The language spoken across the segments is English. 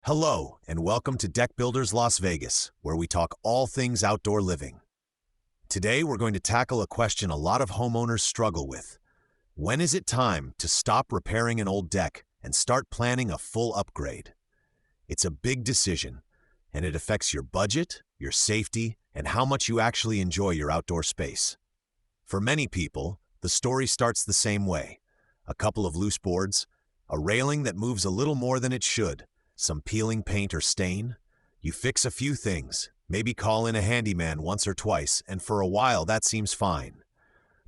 Hello, and welcome to Deck Builders Las Vegas, where we talk all things outdoor living. Today, we're going to tackle a question a lot of homeowners struggle with. When is it time to stop repairing an old deck and start planning a full upgrade? It's a big decision, and it affects your budget, your safety, and how much you actually enjoy your outdoor space. For many people, the story starts the same way. A couple of loose boards, a railing that moves a little more than it should, some peeling paint or stain. You fix a few things, maybe call in a handyman once or twice, and for a while that seems fine.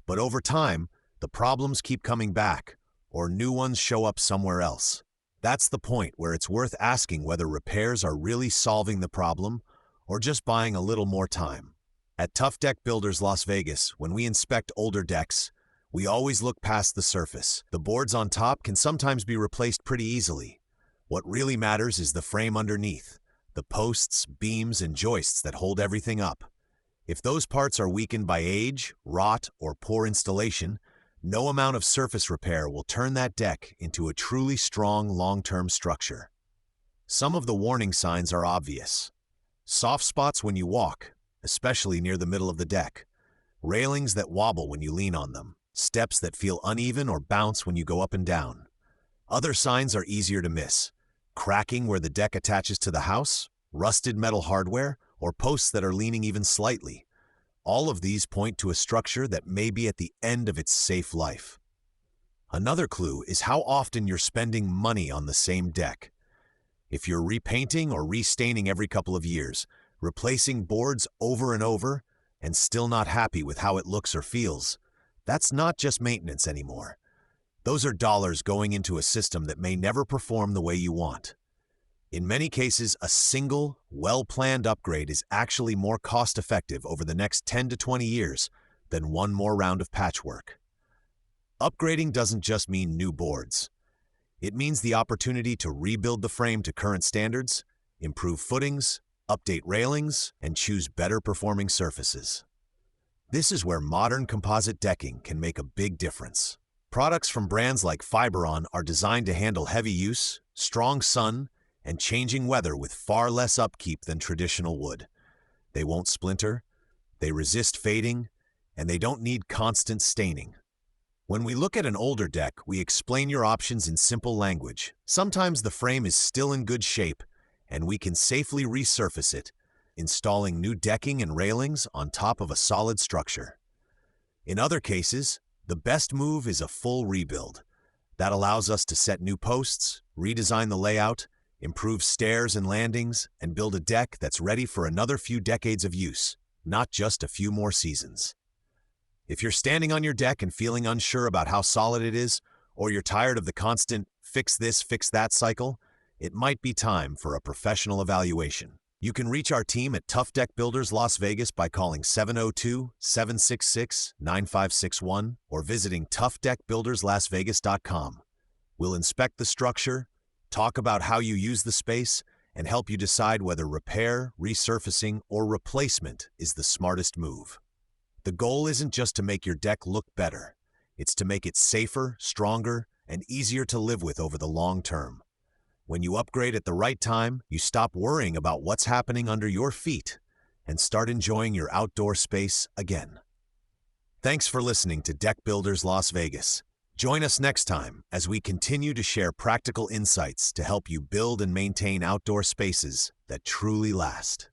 But over time, the problems keep coming back, or new ones show up somewhere else. That's the point where it's worth asking whether repairs are really solving the problem, or just buying a little more time. At Tuff Deck Builders Las Vegas, when we inspect older decks, we always look past the surface. The boards on top can sometimes be replaced pretty easily. What really matters is the frame underneath, the posts, beams, and joists that hold everything up. If those parts are weakened by age, rot, or poor installation, no amount of surface repair will turn that deck into a truly strong long-term structure. Some of the warning signs are obvious. Soft spots when you walk, especially near the middle of the deck. Railings that wobble when you lean on them. Steps that feel uneven or bounce when you go up and down. Other signs are easier to miss. Cracking where the deck attaches to the house, rusted metal hardware, or posts that are leaning even slightly. All of these point to a structure that may be at the end of its safe life. Another clue is how often you're spending money on the same deck. If you're repainting or restaining every couple of years, replacing boards over and over, and still not happy with how it looks or feels, that's not just maintenance anymore. Those are dollars going into a system that may never perform the way you want. In many cases, a single, well-planned upgrade is actually more cost-effective over the next 10 to 20 years than one more round of patchwork. Upgrading doesn't just mean new boards. It means the opportunity to rebuild the frame to current standards, improve footings, update railings, and choose better-performing surfaces. This is where modern composite decking can make a big difference. Products from brands like Fiberon are designed to handle heavy use, strong sun, and changing weather with far less upkeep than traditional wood. They won't splinter, they resist fading, and they don't need constant staining. When we look at an older deck, we explain your options in simple language. Sometimes the frame is still in good shape, and we can safely resurface it, installing new decking and railings on top of a solid structure. In other cases, the best move is a full rebuild. That allows us to set new posts, redesign the layout, improve stairs and landings, and build a deck that's ready for another few decades of use, not just a few more seasons. If you're standing on your deck and feeling unsure about how solid it is, or you're tired of the constant fix this, fix that cycle, it might be time for a professional evaluation. You can reach our team at Tuff Deck Builders Las Vegas by calling 702-766-9561 or visiting tuffdeckbuilderslasvegas.com. We'll inspect the structure, talk about how you use the space, and help you decide whether repair, resurfacing, or replacement is the smartest move. The goal isn't just to make your deck look better. It's to make it safer, stronger, and easier to live with over the long term. When you upgrade at the right time, you stop worrying about what's happening under your feet and start enjoying your outdoor space again. Thanks for listening to Deck Builders Las Vegas. Join us next time as we continue to share practical insights to help you build and maintain outdoor spaces that truly last.